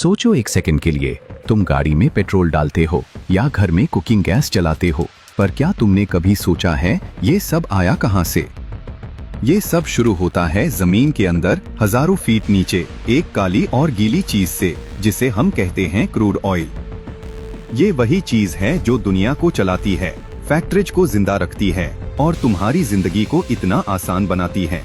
सोचो एक सेकंड के लिए, तुम गाड़ी में पेट्रोल डालते हो या घर में कुकिंग गैस जलाते हो, पर क्या तुमने कभी सोचा है ये सब आया कहां से? ये सब शुरू होता है जमीन के अंदर हजारों फीट नीचे एक काली और गीली चीज से, जिसे हम कहते हैं क्रूड ऑयल। ये वही चीज है जो दुनिया को चलाती है, फैक्ट्रीज को जिंदा रखती है और तुम्हारी जिंदगी को इतना आसान बनाती है।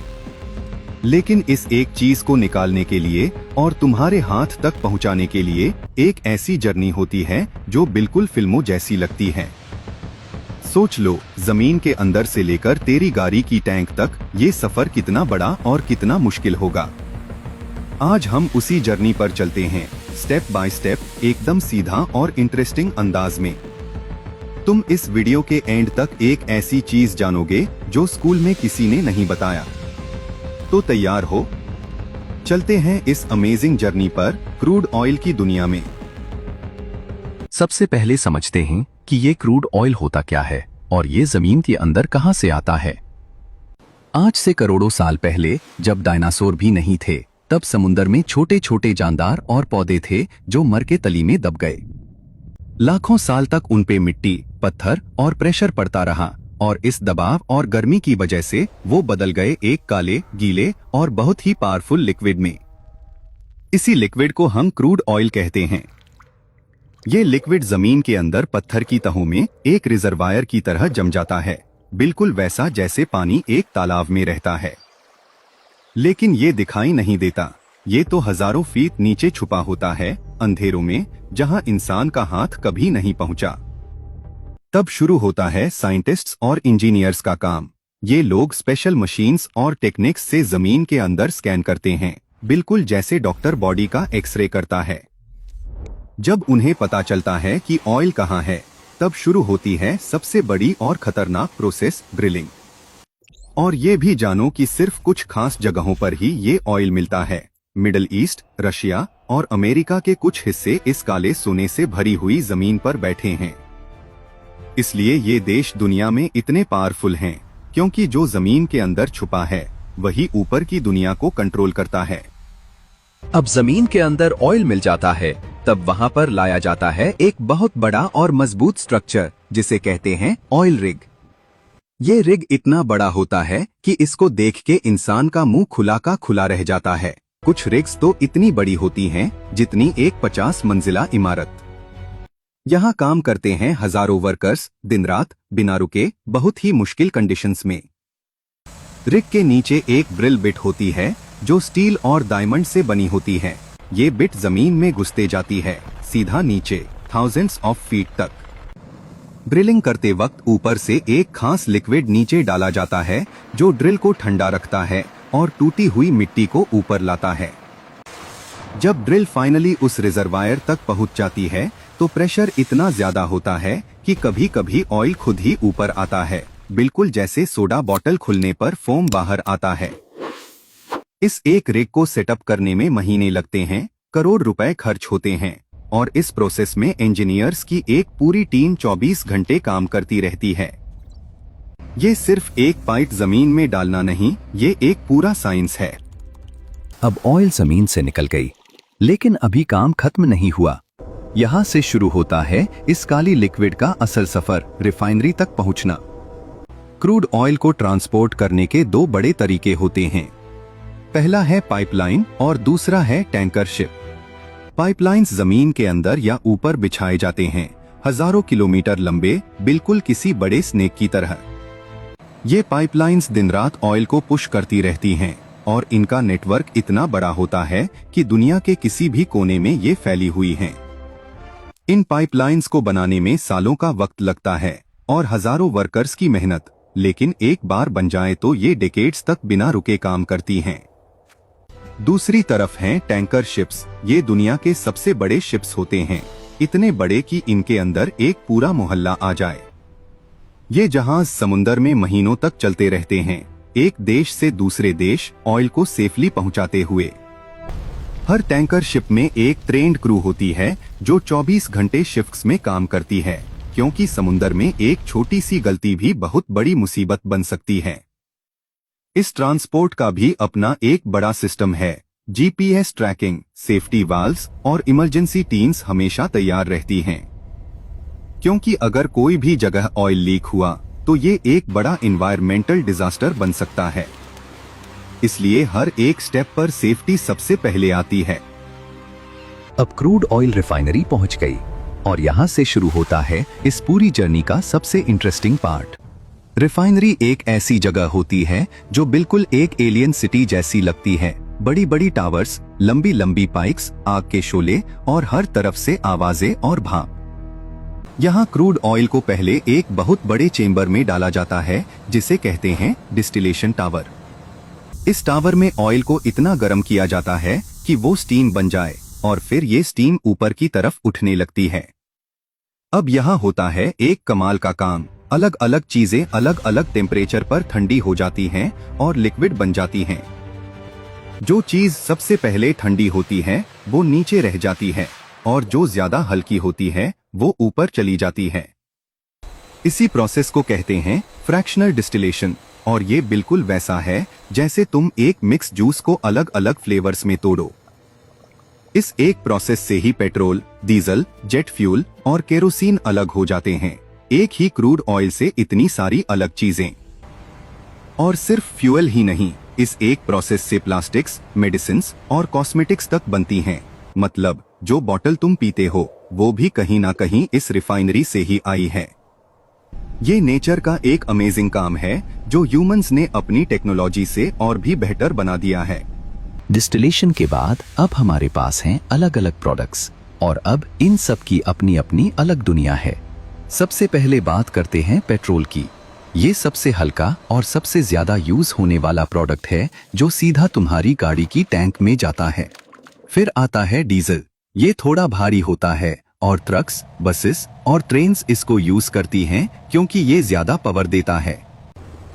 लेकिन इस एक चीज को निकालने के लिए और तुम्हारे हाथ तक पहुंचाने के लिए एक ऐसी जर्नी होती है जो बिल्कुल फिल्मों जैसी लगती है। सोच लो, जमीन के अंदर से लेकर तेरी गाड़ी की टैंक तक ये सफर कितना बड़ा और कितना मुश्किल होगा। आज हम उसी जर्नी पर चलते हैं, स्टेप बाय स्टेप, एकदम सीधा और इंटरेस्टिंग अंदाज में। तुम इस वीडियो के एंड तक एक ऐसी चीज जानोगे जो स्कूल में किसी ने नहीं बताया। तो तैयार हो, चलते हैं इस अमेजिंग जर्नी पर क्रूड ऑयल की दुनिया में। सबसे पहले समझते हैं कि ये क्रूड ऑयल होता क्या है और ये जमीन के अंदर कहां से आता है। आज से करोड़ों साल पहले, जब डायनासोर भी नहीं थे, तब समुद्र में छोटे छोटे जानदार और पौधे थे जो मर के तली में दब गए। लाखों साल तक उन पे मिट्टी, पत्थर और प्रेशर पड़ता रहा और इस दबाव और गर्मी की वजह से वो बदल गए एक काले, गीले और बहुत ही पावरफुल लिक्विड में। इसी लिक्विड को हम क्रूड ऑयल कहते हैं। ये लिक्विड जमीन के अंदर पत्थर की तहों में एक रिजर्वायर की तरह जम जाता है, बिल्कुल वैसा जैसे पानी एक तालाब में रहता है। लेकिन ये दिखाई नहीं देता, ये तो हजारों फीट नीचे छुपा होता है, अंधेरों में, जहां इंसान का हाथ कभी नहीं पहुंचा। तब शुरू होता है साइंटिस्ट्स और इंजीनियर्स का काम। ये लोग स्पेशल मशीन्स और टेक्निक्स से जमीन के अंदर स्कैन करते हैं, बिल्कुल जैसे डॉक्टर बॉडी का एक्सरे करता है। जब उन्हें पता चलता है कि ऑयल कहाँ है, तब शुरू होती है सबसे बड़ी और खतरनाक प्रोसेस, ड्रिलिंग। और ये भी जानो कि सिर्फ कुछ खास जगहों पर ही ये ऑयल मिलता है। मिडिल ईस्ट, रशिया और अमेरिका के कुछ हिस्से इस काले सोने से भरी हुई जमीन पर बैठे हैं। इसलिए ये देश दुनिया में इतने पावरफुल हैं, क्योंकि जो जमीन के अंदर छुपा है वही ऊपर की दुनिया को कंट्रोल करता है। अब जमीन के अंदर ऑयल मिल जाता है, तब वहां पर लाया जाता है एक बहुत बड़ा और मजबूत स्ट्रक्चर, जिसे कहते हैं ऑयल रिग। ये रिग इतना बड़ा होता है कि इसको देख के इंसान का मुंह खुला का खुला रह जाता है। कुछ रिग्स तो इतनी बड़ी होती हैं जितनी एक 50 मंजिला इमारत। यहाँ काम करते हैं हजारों वर्कर्स, दिन रात, बिना रुके, बहुत ही मुश्किल कंडीशंस में। रिग के नीचे एक ड्रिल बिट होती है जो स्टील और डायमंड से बनी होती है। ये बिट जमीन में घुसते जाती है, सीधा नीचे, थाउजेंड्स ऑफ फीट तक। ड्रिलिंग करते वक्त ऊपर से एक खास लिक्विड नीचे डाला जाता है जो ड्रिल को ठंडा रखता है और टूटी हुई मिट्टी को ऊपर लाता है। जब ड्रिल फाइनली उस रिजर्वायर तक पहुंच जाती है तो प्रेशर इतना ज्यादा होता है कि कभी कभी ऑयल खुद ही ऊपर आता है, बिल्कुल जैसे सोडा बॉटल खुलने पर फोम बाहर आता है। इस एक रिग को सेटअप करने में महीने लगते हैं, करोड़ रुपए खर्च होते हैं और इस प्रोसेस में इंजीनियर्स की एक पूरी टीम 24 घंटे काम करती रहती है। ये सिर्फ एक पाइप जमीन में डालना नहीं, ये एक पूरा साइंस है। अब ऑयल जमीन से निकल गई, लेकिन अभी काम खत्म नहीं हुआ। यहाँ से शुरू होता है इस काली लिक्विड का असल सफर, रिफाइनरी तक पहुँचना। क्रूड ऑयल को ट्रांसपोर्ट करने के दो बड़े तरीके होते हैं। पहला है पाइपलाइन और दूसरा है टैंकर शिप। पाइपलाइंस जमीन के अंदर या ऊपर बिछाए जाते हैं, हजारों किलोमीटर लंबे, बिल्कुल किसी बड़े स्नेक की तरह। ये पाइपलाइंस दिन रात ऑयल को पुश करती रहती हैं और इनका नेटवर्क इतना बड़ा होता है कि दुनिया के किसी भी कोने में ये फैली हुई हैं। इन पाइपलाइंस को बनाने में सालों का वक्त लगता है और हजारों वर्कर्स की मेहनत, लेकिन एक बार बन जाए तो ये डेकेड्स तक बिना रुके काम करती हैं। दूसरी तरफ हैं टैंकर शिप्स। ये दुनिया के सबसे बड़े शिप्स होते हैं, इतने बड़े कि इनके अंदर एक पूरा मोहल्ला आ जाए। ये जहाज समुद्र में महीनों तक चलते रहते हैं, एक देश से दूसरे देश ऑयल को सेफली पहुंचाते हुए। हर टैंकर शिप में एक ट्रेन्ड क्रू होती है जो 24 घंटे शिफ्ट्स में काम करती है, क्योंकि समुद्र में एक छोटी सी गलती भी बहुत बड़ी मुसीबत बन सकती है। इस ट्रांसपोर्ट का भी अपना एक बड़ा सिस्टम है। जीपीएस ट्रैकिंग, सेफ्टी वाल्व्स और इमरजेंसी टीम्स हमेशा तैयार रहती हैं, क्योंकि अगर कोई भी जगह ऑयल लीक हुआ तो ये एक बड़ा इन्वायरमेंटल डिजास्टर बन सकता है। इसलिए हर एक स्टेप पर सेफ्टी सबसे पहले आती है। अब क्रूड ऑयल रिफाइनरी पहुंच गई और यहां से शुरू होता है इस पूरी जर्नी का सबसे इंटरेस्टिंग पार्ट। रिफाइनरी एक ऐसी जगह होती है जो बिल्कुल एक एलियन सिटी जैसी लगती है। बड़ी बड़ी टावर्स, लंबी लंबी पाइप्स, आग के शोले और हर तरफ से आवाजें और भाप। यहाँ क्रूड ऑयल को पहले एक बहुत बड़े चेंबर में डाला जाता है जिसे कहते हैं डिस्टिलेशन टावर। इस टावर में ऑयल को इतना गर्म किया जाता है कि वो स्टीम बन जाए और फिर ये स्टीम ऊपर की तरफ उठने लगती है। अब यहाँ होता है एक कमाल का काम। अलग अलग चीजें अलग अलग टेम्परेचर पर ठंडी हो जाती हैं और लिक्विड बन जाती हैं। जो चीज सबसे पहले ठंडी होती है वो नीचे रह जाती है और जो ज्यादा हल्की होती है वो ऊपर चली जाती है। इसी प्रोसेस को कहते हैं फ्रैक्शनल डिस्टिलेशन और ये बिल्कुल वैसा है जैसे तुम एक मिक्स जूस को अलग अलग फ्लेवर्स में तोड़ो। इस एक प्रोसेस से ही पेट्रोल, डीजल, जेट फ्यूल और केरोसिन अलग हो जाते हैं। एक ही क्रूड ऑयल से इतनी सारी अलग चीजें। और सिर्फ फ्यूल ही नहीं, इस एक प्रोसेस से प्लास्टिक्स, मेडिसिन्स और कॉस्मेटिक्स तक बनती हैं। मतलब जो बॉटल तुम पीते हो वो भी कहीं ना कहीं इस रिफाइनरी से ही आई है। ये नेचर का एक अमेजिंग काम है जो ह्यूमंस ने अपनी टेक्नोलॉजी से और भी बेहतर बना दिया है। डिस्टिलेशन के बाद अब हमारे पास हैं अलग अलग प्रोडक्ट्स और अब इन सब की अपनी अपनी अलग दुनिया है। सबसे पहले बात करते हैं पेट्रोल की। ये सबसे हल्का और सबसे ज्यादा यूज होने वाला प्रोडक्ट है जो सीधा तुम्हारी गाड़ी की टैंक में जाता है। फिर आता है डीजल। ये थोड़ा भारी होता है और ट्रक्स, बसेस और ट्रेन्स इसको यूज करती हैं क्योंकि ये ज्यादा पावर देता है।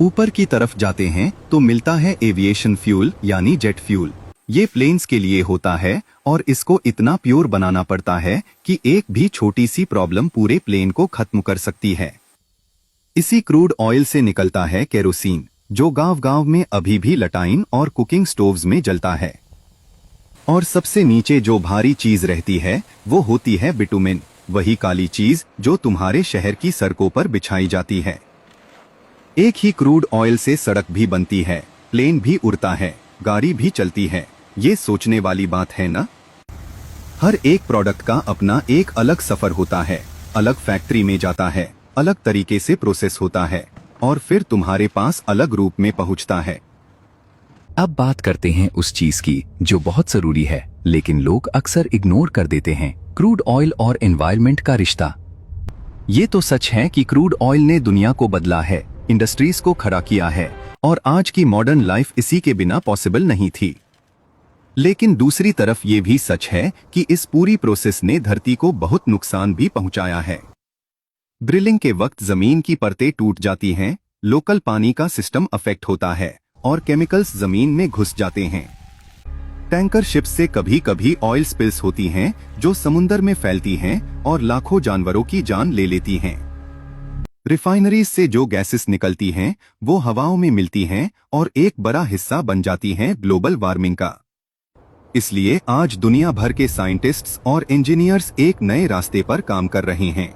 ऊपर की तरफ जाते हैं तो मिलता है एविएशन फ्यूल यानी जेट फ्यूल। ये प्लेन्स के लिए होता है और इसको इतना प्योर बनाना पड़ता है कि एक भी छोटी सी प्रॉब्लम पूरे प्लेन को खत्म कर सकती है। इसी क्रूड ऑयल से निकलता है केरोसिन जो गांव-गांव में अभी भी लटाइन और कुकिंग स्टोव्स में जलता है। और सबसे नीचे जो भारी चीज रहती है वो होती है बिटुमेन, वही काली चीज जो तुम्हारे शहर की सड़कों पर बिछाई जाती है। एक ही क्रूड ऑयल से सड़क भी बनती है, प्लेन भी उड़ता है, गाड़ी भी चलती है। ये सोचने वाली बात है ना? हर एक प्रोडक्ट का अपना एक अलग सफर होता है, अलग फैक्ट्री में जाता है, अलग तरीके से प्रोसेस होता है और फिर तुम्हारे पास अलग रूप में पहुंचता है। अब बात करते हैं उस चीज की जो बहुत जरूरी है लेकिन लोग अक्सर इग्नोर कर देते हैं, क्रूड ऑयल और एनवायरनमेंट का रिश्ता। ये तो सच है कि क्रूड ऑयल ने दुनिया को बदला है, इंडस्ट्रीज को खड़ा किया है और आज की मॉडर्न लाइफ इसी के बिना पॉसिबल नहीं थी। लेकिन दूसरी तरफ ये भी सच है कि इस पूरी प्रोसेस ने धरती को बहुत नुकसान भी पहुंचाया है। ड्रिलिंग के वक्त जमीन की परतें टूट जाती हैं, लोकल पानी का सिस्टम अफेक्ट होता है और केमिकल्स जमीन में घुस जाते हैं। टैंकर शिप्स से कभी कभी ऑयल स्पिल्स होती हैं जो समुंदर में फैलती हैं और लाखों जानवरों की जान ले लेती हैं। रिफाइनरीज से जो गैसेस निकलती हैं वो हवाओं में मिलती हैं और एक बड़ा हिस्सा बन जाती हैं ग्लोबल वार्मिंग का। इसलिए आज दुनिया भर के साइंटिस्ट्स और इंजीनियर्स एक नए रास्ते पर काम कर रहे हैं।